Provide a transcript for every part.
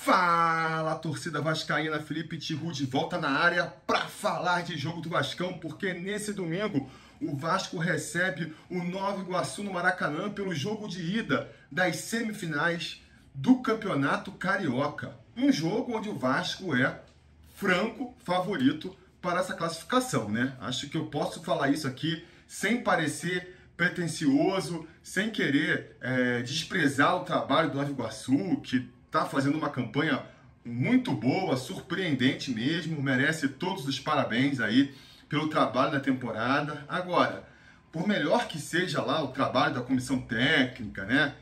Fala, torcida vascaína, Felipe Tiru de volta na área para falar de jogo do Vascão, porque nesse domingo o Vasco recebe o Nova Iguaçu no Maracanã pelo jogo de ida das semifinais do Campeonato Carioca. Um jogo onde o Vasco é franco favorito para essa classificação, né? Acho que eu posso falar isso aqui sem parecer pretensioso, sem querer desprezar o trabalho do Nova Iguaçu, que está fazendo uma campanha muito boa, surpreendente mesmo, merece todos os parabéns aí pelo trabalho da temporada. Agora, por melhor que seja lá o trabalho da comissão técnica, né,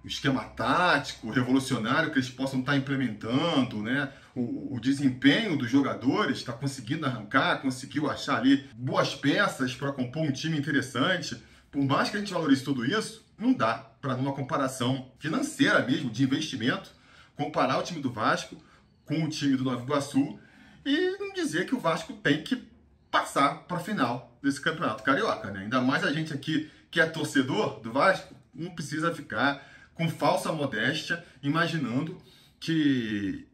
o esquema tático, revolucionário que eles possam estar implementando, né, o desempenho dos jogadores, está conseguindo arrancar, conseguiu achar ali boas peças para compor um time interessante. Por mais que a gente valorize tudo isso, não dá para, numa comparação financeira mesmo, de investimento, comparar o time do Vasco com o time do Nova Iguaçu e não dizer que o Vasco tem que passar para a final desse Campeonato Carioca, né? Ainda mais a gente aqui que é torcedor do Vasco, não precisa ficar com falsa modéstia, imaginando que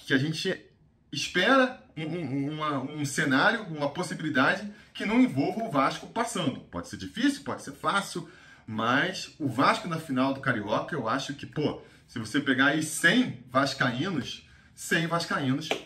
a gente espera um cenário, uma possibilidade que não envolva o Vasco passando. Pode ser difícil, pode ser fácil, mas o Vasco na final do Carioca, eu acho que, se você pegar aí 100 vascaínos,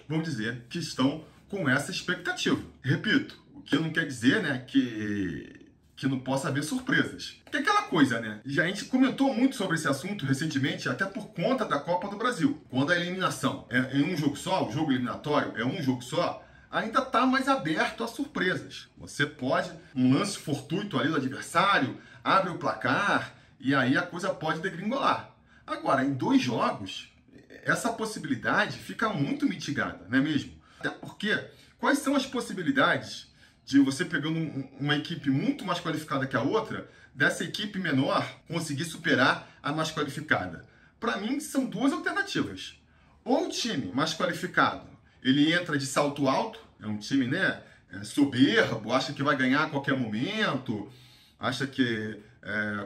vão dizer que estão com essa expectativa. Repito, o que não quer dizer, né, que não possa haver surpresas. Tem aquela coisa, né? A gente comentou muito sobre esse assunto recentemente, até por conta da Copa do Brasil. Quando a eliminação é em um jogo só, o jogo eliminatório é um jogo só, ainda está mais aberto a surpresas. Você pode, um lance fortuito ali do adversário, abre o placar e aí a coisa pode degringolar. Agora, em 2 jogos, essa possibilidade fica muito mitigada, não é mesmo? Até porque, quais são as possibilidades de você pegando uma equipe muito mais qualificada que a outra, dessa equipe menor conseguir superar a mais qualificada? Para mim, são 2 alternativas. Ou o time mais qualificado, ele entra de salto alto, é um time, né, soberbo, acha que vai ganhar a qualquer momento, acha que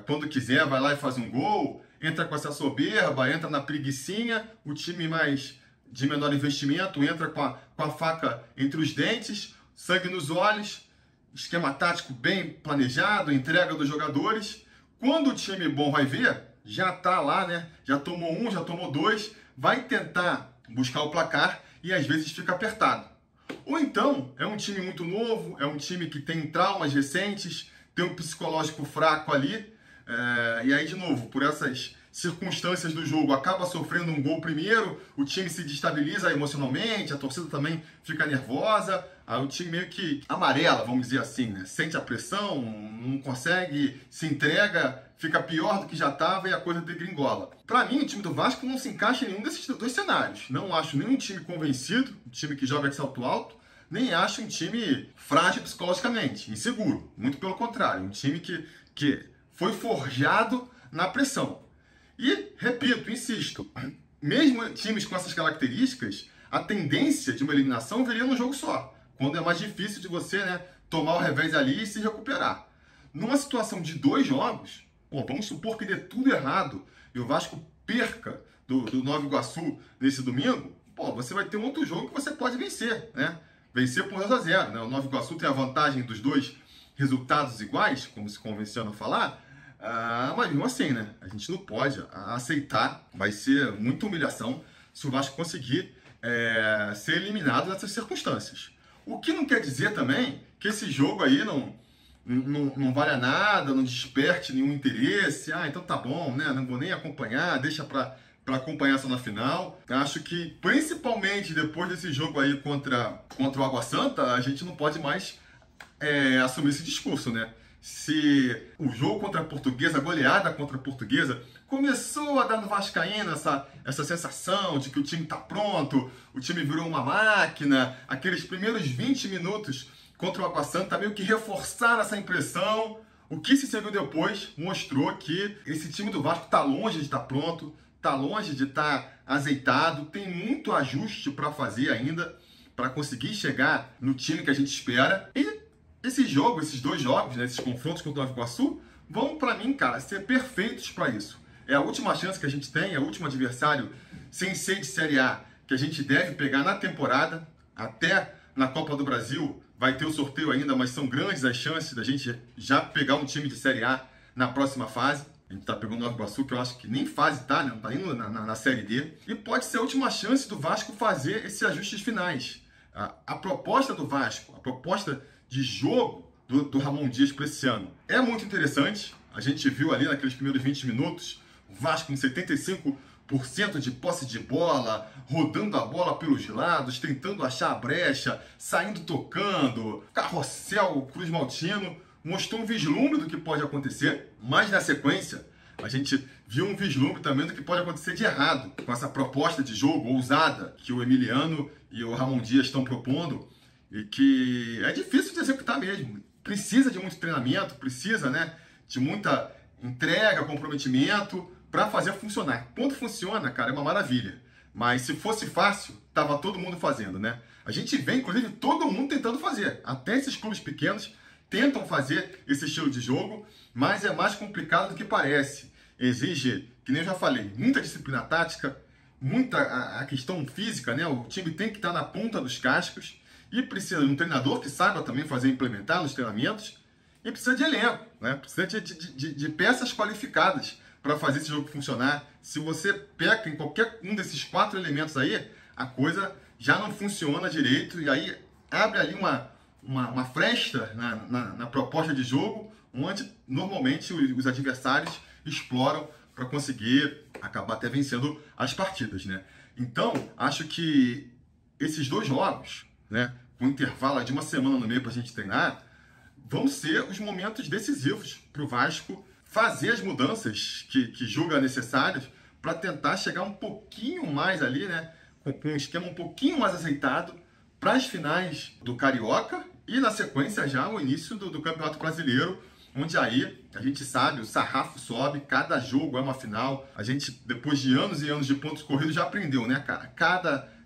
quando quiser vai lá e faz um gol, entra com essa soberba, entra na preguicinha, o time mais de menor investimento entra com a faca entre os dentes, sangue nos olhos, esquema tático bem planejado, entrega dos jogadores. Quando o time bom vai ver, já tá lá, né? Já tomou 1, já tomou 2, vai tentar buscar o placar e às vezes fica apertado. Ou então, é um time muito novo, é um time que tem traumas recentes, tem um psicológico fraco ali, e aí, de novo, por essas circunstâncias do jogo, acaba sofrendo um gol primeiro, o time se destabiliza emocionalmente, a torcida também fica nervosa, aí o time meio que amarela, vamos dizer assim, né? Sente a pressão, não consegue, se entrega, fica pior do que já estava e a coisa degringola. Para mim, o time do Vasco não se encaixa em nenhum desses 2 cenários. Não acho nenhum time convencido, um time que joga de salto alto, nem acho um time frágil psicologicamente, inseguro. Muito pelo contrário, um time que foi forjado na pressão. E, repito, insisto, mesmo times com essas características, a tendência de uma eliminação viria num jogo só, quando é mais difícil de você, né, tomar o revés ali e se recuperar. Numa situação de 2 jogos, vamos supor que dê tudo errado e o Vasco perca do Nova Iguaçu nesse domingo, você vai ter um outro jogo que você pode vencer, né? Vencer por 2-0, né? O Nova Iguaçu tem a vantagem dos 2 resultados iguais, como se convenciona a falar, mas mesmo assim, né? A gente não pode aceitar, vai ser muita humilhação se o Vasco conseguir ser eliminado nessas circunstâncias. O que não quer dizer também que esse jogo aí não valha nada, não desperte nenhum interesse. Então tá bom, né? Não vou nem acompanhar, deixa para acompanhar só na final. Acho que, principalmente depois desse jogo aí contra o Água Santa, a gente não pode mais assumir esse discurso, né? Se o jogo contra a Portuguesa, a goleada contra a Portuguesa, começou a dar no vascaíno essa sensação de que o time está pronto, o time virou uma máquina, aqueles primeiros 20 minutos contra o Água Santa meio que reforçaram essa impressão. O que se seguiu depois mostrou que esse time do Vasco está longe de estar pronto, está longe de estar azeitado, tem muito ajuste para fazer ainda, para conseguir chegar no time que a gente espera. E esses 2 jogos, né, esses confrontos contra o Nova Iguaçu, vão, para mim, cara, ser perfeitos para isso. É a última chance que a gente tem, é o último adversário sem ser de Série A que a gente deve pegar na temporada. Até na Copa do Brasil vai ter o sorteio ainda, mas são grandes as chances da gente já pegar um time de Série A na próxima fase. A gente tá pegando o Nova Iguaçu, que eu acho que nem fase tá, né? Não tá indo na Série D. E pode ser a última chance do Vasco fazer esses ajustes finais. A proposta do Vasco, a proposta de jogo do Ramon Dias para esse ano é muito interessante. A gente viu ali naqueles primeiros 20 minutos o Vasco com 75% de posse de bola, rodando a bola pelos lados, tentando achar a brecha, saindo tocando, carrossel Cruz Maltino. Mostrou um vislumbre do que pode acontecer, mas na sequência a gente viu um vislumbre também do que pode acontecer de errado com essa proposta de jogo ousada que o Emiliano e o Ramon Dias estão propondo e que é difícil de executar mesmo. Precisa de muito treinamento, precisa, né, de muita entrega, comprometimento para fazer funcionar. Quando funciona, cara, é uma maravilha. Mas se fosse fácil, tava todo mundo fazendo, né? A gente vê, inclusive, todo mundo tentando fazer. Até esses clubes pequenos tentam fazer esse estilo de jogo, mas é mais complicado do que parece. Exige, que nem eu já falei, muita disciplina tática, muita a questão física, né? O time tem que estar na ponta dos cascos e precisa de um treinador que saiba também fazer implementar nos treinamentos e precisa de elenco, né? Precisa de peças qualificadas para fazer esse jogo funcionar. Se você peca em qualquer um desses 4 elementos aí, a coisa já não funciona direito e aí abre ali uma fresta na proposta de jogo, onde normalmente os adversários exploram para conseguir acabar até vencendo as partidas, né? Então, acho que esses 2 jogos, né, com intervalo de uma semana no meio para a gente treinar, vão ser os momentos decisivos para o Vasco fazer as mudanças que julga necessárias para tentar chegar um pouquinho mais ali, né, com um esquema um pouquinho mais aceitado para as finais do Carioca e, na sequência, já o início do Campeonato Brasileiro, onde aí a gente sabe, o sarrafo sobe, cada jogo é uma final. A gente, depois de anos e anos de pontos corridos, já aprendeu, né, cara?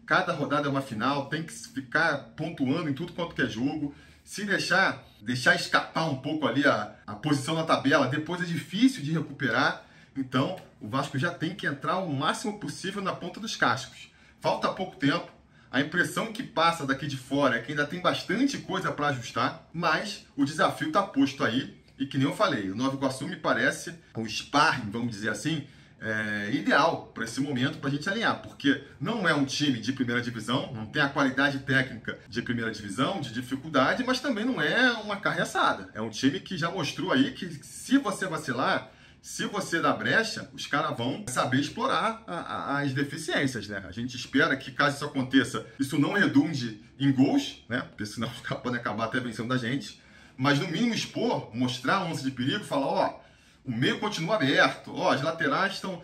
Cada rodada é uma final, tem que ficar pontuando em tudo quanto que é jogo. Se deixar escapar um pouco ali a posição na tabela, depois é difícil de recuperar. Então, o Vasco já tem que entrar o máximo possível na ponta dos cascos. Falta pouco tempo. A impressão que passa daqui de fora é que ainda tem bastante coisa para ajustar, mas o desafio está posto aí. E que nem eu falei, o Nova Iguaçu me parece um sparring, vamos dizer assim, ideal para esse momento, para a gente alinhar, porque não é um time de primeira divisão, não tem a qualidade técnica de primeira divisão, de dificuldade, mas também não é uma carne assada. É um time que já mostrou aí que se você vacilar, se você dar brecha, os caras vão saber explorar as deficiências, né? A gente espera que, caso isso aconteça, isso não redunde em gols, né? Porque senão podem acabar até vencendo da gente. Mas no mínimo expor, mostrar um lance de perigo, falar, ó, o meio continua aberto, ó, as laterais estão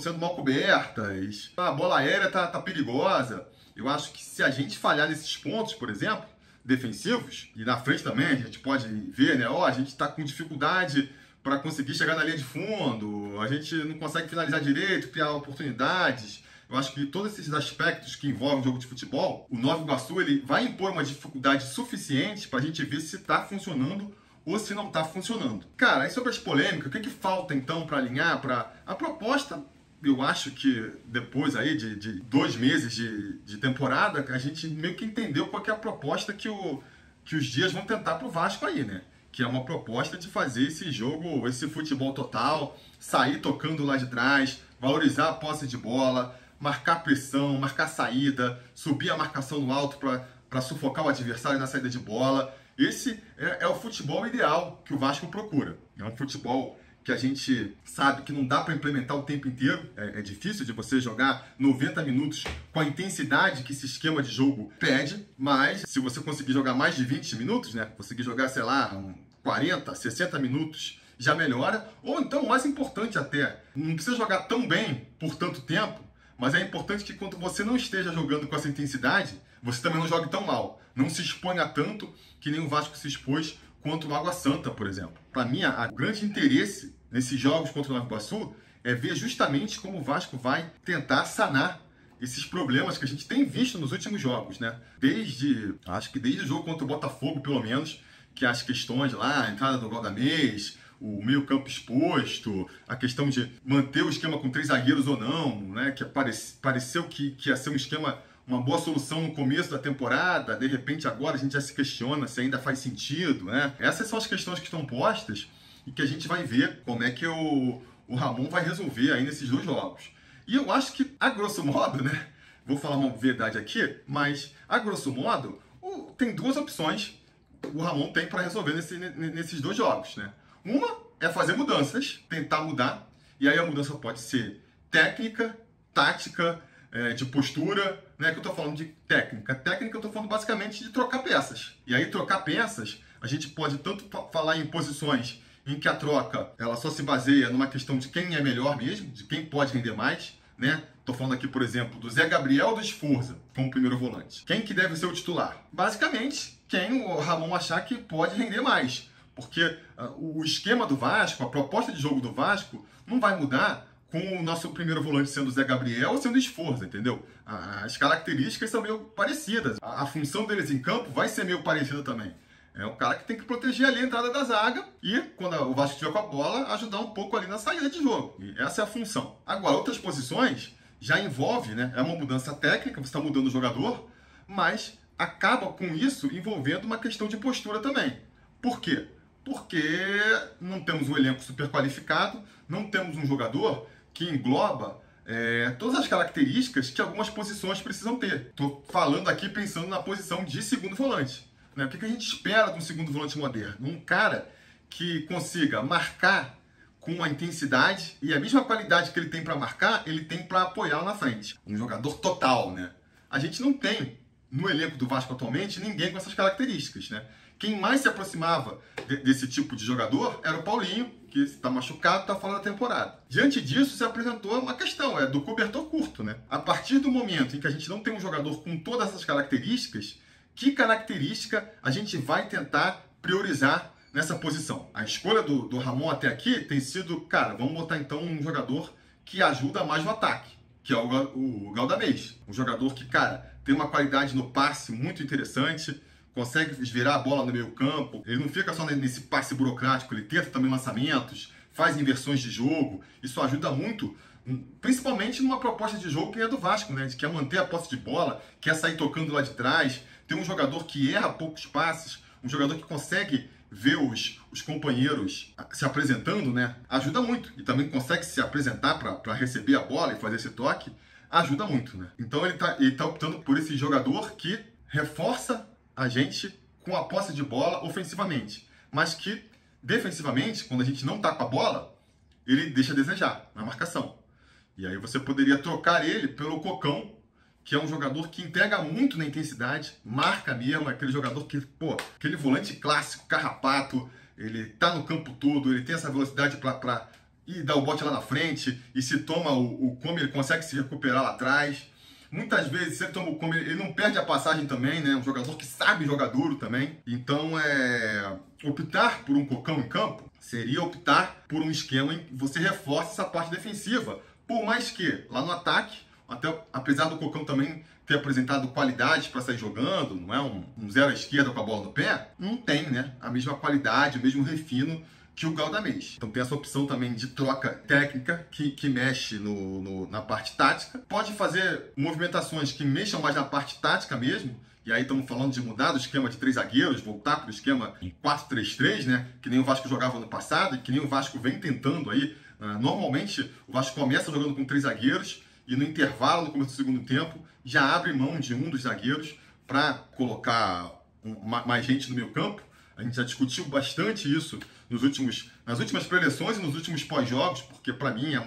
sendo mal cobertas, a bola aérea tá perigosa. Eu acho que se a gente falhar nesses pontos, por exemplo, defensivos, e na frente também a gente pode ver, né, ó, a gente tá com dificuldade para conseguir chegar na linha de fundo, a gente não consegue finalizar direito, criar oportunidades. Eu acho que todos esses aspectos que envolvem o jogo de futebol, o Nova Iguaçu ele vai impor uma dificuldade suficiente para a gente ver se está funcionando ou se não está funcionando. Cara, aí sobre as polêmicas, o que falta então para alinhar? A proposta, eu acho que depois aí de 2 meses de temporada, a gente meio que entendeu qual que é a proposta que os Dias vão tentar pro Vasco aí, né? Que é uma proposta de fazer esse jogo, esse futebol total, sair tocando lá de trás, valorizar a posse de bola, marcar pressão, marcar saída, subir a marcação no alto para sufocar o adversário na saída de bola. Esse é o futebol ideal que o Vasco procura. É um futebol que a gente sabe que não dá para implementar o tempo inteiro. É difícil de você jogar 90 minutos com a intensidade que esse esquema de jogo pede, mas se você conseguir jogar mais de 20 minutos, né, conseguir jogar, sei lá, 40, 60 minutos, já melhora. Ou então, mais importante até, não precisa jogar tão bem por tanto tempo, mas é importante que quando você não esteja jogando com essa intensidade, você também não jogue tão mal. Não se exponha tanto que nem o Vasco se expôs contra o Água Santa, por exemplo. Para mim, o grande interesse nesses jogos contra o Nova Iguaçu é ver justamente como o Vasco vai tentar sanar esses problemas que a gente tem visto nos últimos jogos, né? Acho que desde o jogo contra o Botafogo, pelo menos, que as questões lá, a entrada do Galdamés, o meio-campo exposto, a questão de manter o esquema com 3 zagueiros ou não, né? Que pareceu que ia ser um esquema, uma boa solução no começo da temporada, de repente agora a gente já se questiona se ainda faz sentido, né? Essas são as questões que estão postas e que a gente vai ver como é que o Ramon vai resolver aí nesses 2 jogos. E eu acho que, a grosso modo, né? Vou falar uma verdade aqui, mas, a grosso modo, tem 2 opções o Ramon tem para resolver nesses 2 jogos, né? Uma é fazer mudanças, tentar mudar, e aí a mudança pode ser técnica, tática, de postura, né? Que eu estou falando de técnica. Técnica eu estou falando basicamente de trocar peças. E aí trocar peças, a gente pode tanto falar em posições em que a troca ela só se baseia numa questão de quem é melhor mesmo, de quem pode render mais, né? Estou falando aqui, por exemplo, do Zé Gabriel ou do Sforza como primeiro volante. Quem que deve ser o titular? Basicamente, quem o Ramon achar que pode render mais. Porque o esquema do Vasco, a proposta de jogo do Vasco, não vai mudar com o nosso primeiro volante sendo o Zé Gabriel ou sendo o Sforza, entendeu? As características são meio parecidas. A função deles em campo vai ser meio parecida também. É o cara que tem que proteger ali a entrada da zaga e, quando o Vasco estiver com a bola, ajudar um pouco ali na saída de jogo. E essa é a função. Agora, outras posições já envolve, né? É uma mudança técnica, você está mudando o jogador, mas acaba com isso envolvendo uma questão de postura também. Por quê? Porque não temos um elenco super qualificado, não temos um jogador que engloba todas as características que algumas posições precisam ter. Estou falando aqui pensando na posição de segundo volante. Né? O que a gente espera de um segundo volante moderno? Um cara que consiga marcar com a intensidade e a mesma qualidade que ele tem para marcar, ele tem para apoiar lá na frente. Um jogador total, né? A gente não tem no elenco do Vasco atualmente ninguém com essas características, né? Quem mais se aproximava desse tipo de jogador era o Paulinho, que está machucado, está fora da temporada. Diante disso, se apresentou uma questão, do cobertor curto, né? A partir do momento em que a gente não tem um jogador com todas essas características, que característica a gente vai tentar priorizar nessa posição? A escolha do Ramon até aqui tem sido, cara, vamos botar então um jogador que ajuda mais no ataque, que é o Galdamés. Um jogador que, cara, tem uma qualidade no passe muito interessante, consegue virar a bola no meio campo, ele não fica só nesse passe burocrático, ele tenta também lançamentos, faz inversões de jogo, isso ajuda muito, principalmente numa proposta de jogo que é do Vasco, né? Que quer manter a posse de bola, quer sair tocando lá de trás, tem um jogador que erra poucos passes, um jogador que consegue ver os companheiros se apresentando, né? Ajuda muito. E também consegue se apresentar para receber a bola e fazer esse toque, ajuda muito, né? Então ele tá optando por esse jogador que reforça a gente com a posse de bola ofensivamente, mas que defensivamente, quando a gente não tá com a bola, ele deixa a desejar na marcação. E aí você poderia trocar ele pelo Cocão, que é um jogador que entrega muito na intensidade, marca mesmo, aquele jogador que, aquele volante clássico, carrapato, ele tá no campo todo, ele tem essa velocidade para ir dar o bote lá na frente, e se toma o come, ele consegue se recuperar lá atrás. Muitas vezes, se ele toma o come, ele não perde a passagem também, né? Um jogador que sabe jogar duro também. Então, optar por um Cocão em campo seria optar por um esquema em que você reforça essa parte defensiva. Por mais que, lá no ataque, apesar do Cocão também ter apresentado qualidade para sair jogando, não é um zero à esquerda com a bola no pé, não tem, né, a mesma qualidade, o mesmo refino que o Galdamés. Então tem essa opção também de troca técnica que mexe na parte tática. Pode fazer movimentações que mexam mais na parte tática mesmo, e aí estamos falando de mudar do esquema de 3 zagueiros, voltar para o esquema 4-3-3, né, que nem o Vasco jogava no passado e que nem o Vasco vem tentando aí. Normalmente o Vasco começa jogando com 3 zagueiros, e no intervalo, no começo do segundo tempo, já abre mão de um dos zagueiros para colocar mais gente no meio campo. A gente já discutiu bastante isso nas últimas preleções e nos últimos pós-jogos, porque para mim é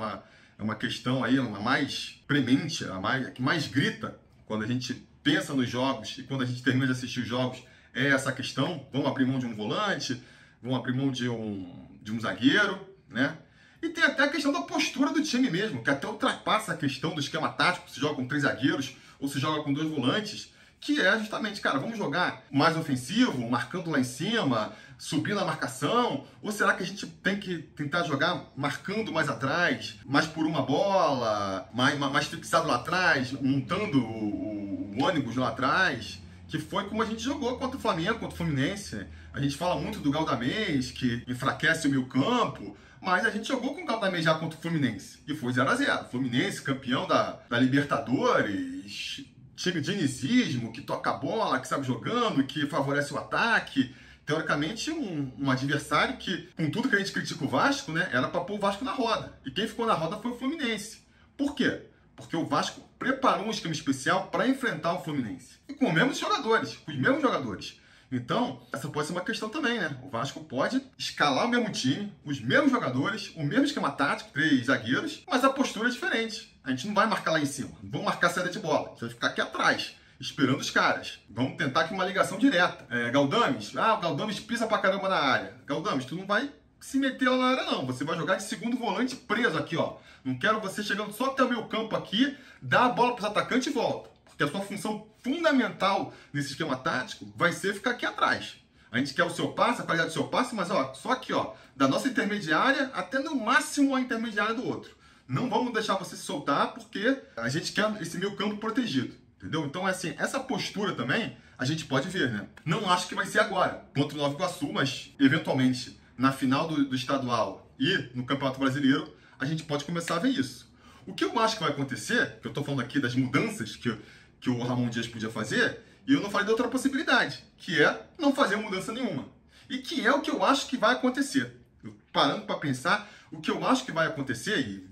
uma questão aí, uma mais premente, a que mais grita quando a gente pensa nos jogos e quando a gente termina de assistir os jogos, é essa questão. Vamos abrir mão de um volante, vamos abrir mão de um zagueiro, né? E tem até a questão da postura do time mesmo, que até ultrapassa a questão do esquema tático, se joga com 3 zagueiros ou se joga com 2 volantes, que é justamente, cara, vamos jogar mais ofensivo, marcando lá em cima, subindo a marcação, ou será que a gente tem que tentar jogar marcando mais atrás, mais por uma bola, mais fixado lá atrás, montando o ônibus lá atrás? que foi como a gente jogou contra o Flamengo, contra o Fluminense, né? A gente fala muito do Galdamés, que enfraquece o meio-campo, mas a gente jogou com o Galdamés já contra o Fluminense, e foi 0-0. Fluminense, campeão da Libertadores, time de dinizismo, que toca a bola, que sabe jogando, que favorece o ataque. Teoricamente, um adversário que, com tudo que a gente critica o Vasco, né, era para pôr o Vasco na roda. E quem ficou na roda foi o Fluminense. Por quê? Porque o Vasco preparou um esquema especial para enfrentar o Fluminense. E com os mesmos jogadores, com os mesmos jogadores. Então, essa pode ser uma questão também, né? O Vasco pode escalar o mesmo time, os mesmos jogadores, o mesmo esquema tático, 3 zagueiros, mas a postura é diferente. A gente não vai marcar lá em cima, não vamos marcar saída de bola, a gente vai ficar aqui atrás, esperando os caras. Vamos tentar aqui uma ligação direta. Galdames, o Galdames pisa pra caramba na área. Galdames, tu não vai se meter lá na área não, você vai jogar de segundo volante preso aqui, ó. Não quero você chegando só até o meu campo aqui, dar a bola pros atacantes e volta. Porque a sua função fundamental nesse esquema tático vai ser ficar aqui atrás. A gente quer o seu passe, a qualidade do seu passe, mas ó, só aqui, ó, da nossa intermediária até no máximo a intermediária do outro. Não vamos deixar você se soltar porque a gente quer esse meio campo protegido, entendeu? Então, assim, essa postura também a gente pode ver, né? Não acho que vai ser agora contra o Nova Iguaçu, mas eventualmente na final do estadual e no Campeonato Brasileiro a gente pode começar a ver isso. O que eu acho que vai acontecer, que eu tô falando aqui das mudanças que o Ramon Dias podia fazer, e eu não falei de outra possibilidade, que é não fazer mudança nenhuma. E que é o que eu acho que vai acontecer. Eu, parando para pensar, o que eu acho que vai acontecer, e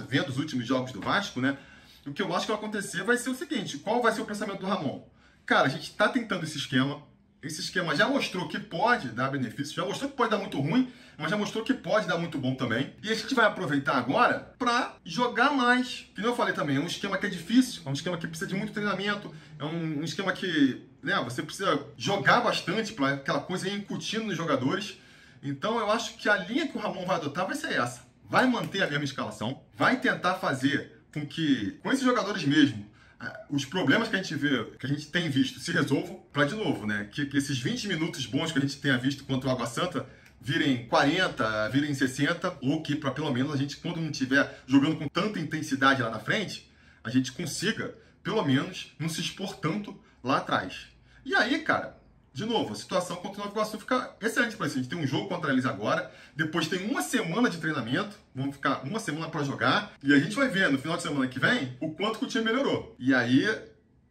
vendo os últimos jogos do Vasco, né? O que eu acho que vai acontecer vai ser o seguinte: qual vai ser o pensamento do Ramon? Cara, a gente está tentando esse esquema já mostrou que pode dar benefícios, já mostrou que pode dar muito ruim, mas já mostrou que pode dar muito bom também. E a gente vai aproveitar agora para jogar mais. Como eu falei também, é um esquema que é difícil, é um esquema que precisa de muito treinamento, é um esquema que, né, você precisa jogar bastante para aquela coisa ir incutindo nos jogadores. Então eu acho que a linha que o Ramon vai adotar vai ser essa. Vai manter a mesma escalação, vai tentar fazer com que, com esses jogadores mesmo, os problemas que a gente vê, que a gente tem visto, se resolvam para, de novo, né, que esses 20 minutos bons que a gente tenha visto contra o Água Santa virem 40, virem 60, ou que para pelo menos a gente, quando não estiver jogando com tanta intensidade lá na frente, a gente consiga, pelo menos, não se expor tanto lá atrás. E aí, cara, de novo, a situação contra o Nova Iguaçu fica excelente para isso. A gente tem um jogo contra eles agora, depois tem uma semana de treinamento, vamos ficar uma semana para jogar, e a gente vai ver no final de semana que vem o quanto que o time melhorou. E aí,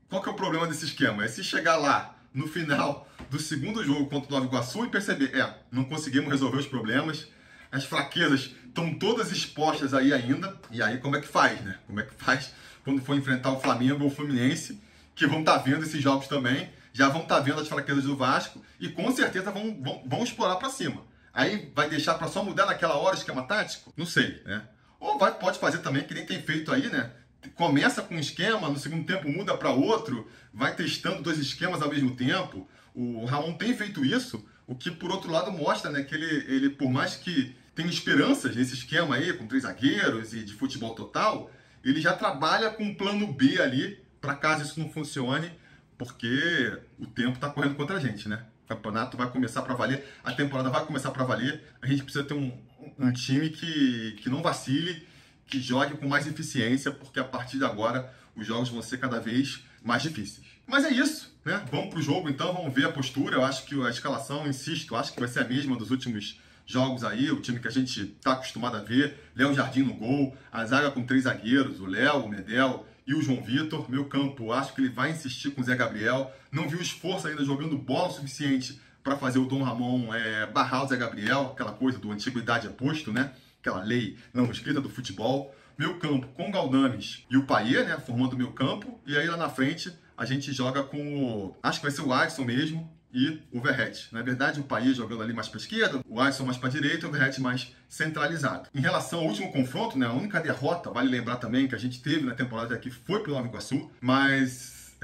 qual que é o problema desse esquema? É se chegar lá no final do segundo jogo contra o Nova Iguaçu e perceber, não conseguimos resolver os problemas, as fraquezas estão todas expostas aí ainda, e aí como é que faz, né? Como é que faz quando for enfrentar o Flamengo ou o Fluminense, que vão estar vendo esses jogos também, já vão estar vendo as fraquezas do Vasco e com certeza vão explorar para cima. Aí vai deixar para só mudar naquela hora o esquema tático? Não sei, né? Ou pode fazer também, que nem tem feito aí, né? Começa com um esquema, no segundo tempo muda para outro, vai testando 2 esquemas ao mesmo tempo. O Ramon tem feito isso, o que por outro lado mostra, né, que ele por mais que tenha esperanças nesse esquema aí, com 3 zagueiros e de futebol total, ele já trabalha com um plano B ali, para caso isso não funcione, porque o tempo está correndo contra a gente, né? O campeonato vai começar para valer, a temporada vai começar para valer, a gente precisa ter um time que não vacile, que jogue com mais eficiência, porque a partir de agora os jogos vão ser cada vez mais difíceis. Mas é isso, né? Vamos pro jogo então, vamos ver a postura. Eu acho que a escalação, insisto, acho que vai ser a mesma dos últimos jogos aí, o time que a gente está acostumado a ver. Léo Jardim no gol, a zaga com 3 zagueiros, o Léo, o Medel e o João Vitor. Meu campo, acho que ele vai insistir com o Zé Gabriel. Não viu esforço ainda jogando bola o suficiente para fazer o Dom Ramon barrar o Zé Gabriel, aquela coisa do antiguidade é posto, né? Aquela lei não escrita do futebol. Meu campo com o Galdames e o Payet, né? Formando o meu campo. E aí lá na frente a gente joga com acho que vai ser o Adson mesmo e o Verratti. Na verdade, o Payet jogando ali mais para a esquerda, o Adson mais para a direita e o Verratti mais centralizado. Em relação ao último confronto, né, a única derrota, vale lembrar também, que a gente teve na temporada aqui foi para o Nova Iguaçu, mas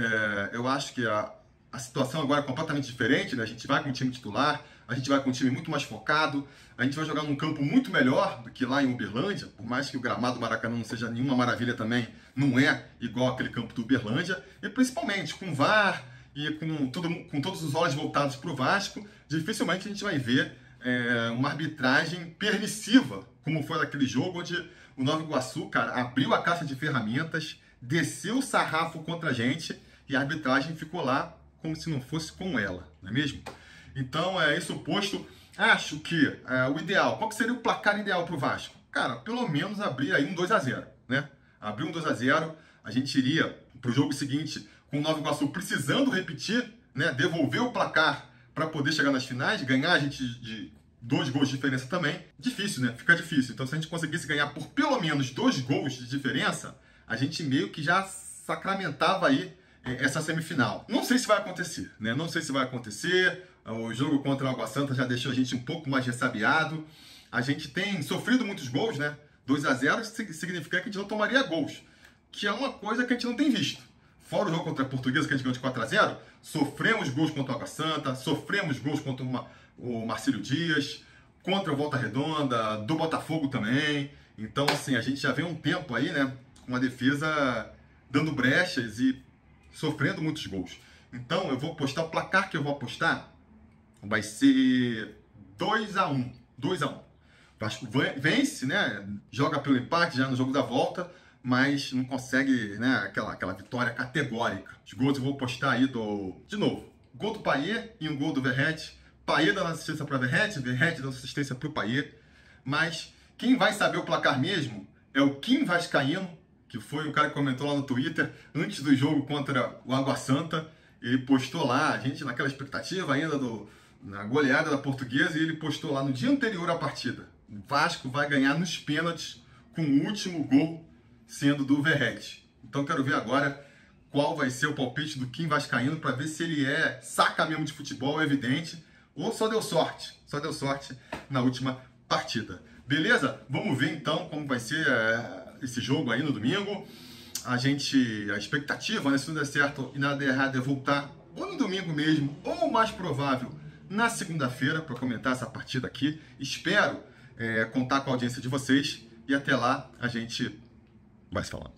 eu acho que a situação agora é completamente diferente, né? A gente vai com o time titular, a gente vai com um time muito mais focado, a gente vai jogar num campo muito melhor do que lá em Uberlândia, por mais que o gramado do Maracanã não seja nenhuma maravilha também, não é igual aquele campo do Uberlândia, e principalmente com VAR e com todos os olhos voltados para o Vasco, dificilmente a gente vai ver uma arbitragem permissiva, como foi naquele jogo onde o Nova Iguaçu, cara, abriu a caixa de ferramentas, desceu o sarrafo contra a gente e a arbitragem ficou lá como se não fosse com ela, não é mesmo? Então, isso posto, acho que o ideal, qual que seria o placar ideal para o Vasco? Cara, pelo menos abrir aí um 2-0, né? Abrir um 2-0, a gente iria para o jogo seguinte com o Nova Iguaçu precisando repetir, né? Devolver o placar para poder chegar nas finais, ganhar a gente de 2 gols de diferença também. Difícil, né? Fica difícil. Então, se a gente conseguisse ganhar por pelo menos 2 gols de diferença, a gente meio que já sacramentava aí essa semifinal. Não sei se vai acontecer, né? Não sei se vai acontecer. O jogo contra o Água Santa já deixou a gente um pouco mais ressabiado. A gente tem sofrido muitos gols, né? 2-0 significa que a gente não tomaria gols, que é uma coisa que a gente não tem visto. Fora o jogo contra a Portuguesa, que a gente ganhou de 4-0, sofremos gols contra o Água Santa, sofremos gols contra o Marcílio Dias, contra o Volta Redonda, do Botafogo também. Então, assim, a gente já vem um tempo aí, né? Com a defesa dando brechas e sofrendo muitos gols. Então, eu vou apostar, o placar que eu vou apostar vai ser 2-1. 2-1. O Vasco vence, né? Joga pelo empate já no jogo da volta, mas não consegue, né, aquela vitória categórica. Os gols eu vou postar aí de novo, gol do Payet e um gol do Verratti. Payet dando assistência para Verratti, Verratti dando assistência para o Payet. Mas quem vai saber o placar mesmo é o Kim Vascaíno, que foi o cara que comentou lá no Twitter antes do jogo contra o Água Santa. Ele postou lá, a gente naquela expectativa ainda na goleada da Portuguesa, e ele postou lá no dia anterior à partida: o Vasco vai ganhar nos pênaltis com o último gol sendo do Verratti. Então quero ver agora qual vai ser o palpite do Kim Vascaíno para ver se ele saca mesmo de futebol, é evidente, ou só deu sorte na última partida. Beleza? Vamos ver então como vai ser esse jogo aí no domingo. A expectativa, né, se não der certo e nada der errado, é voltar ou no domingo mesmo, ou o mais provável na segunda-feira para comentar essa partida aqui. Espero contar com a audiência de vocês e até lá a gente vai se falando.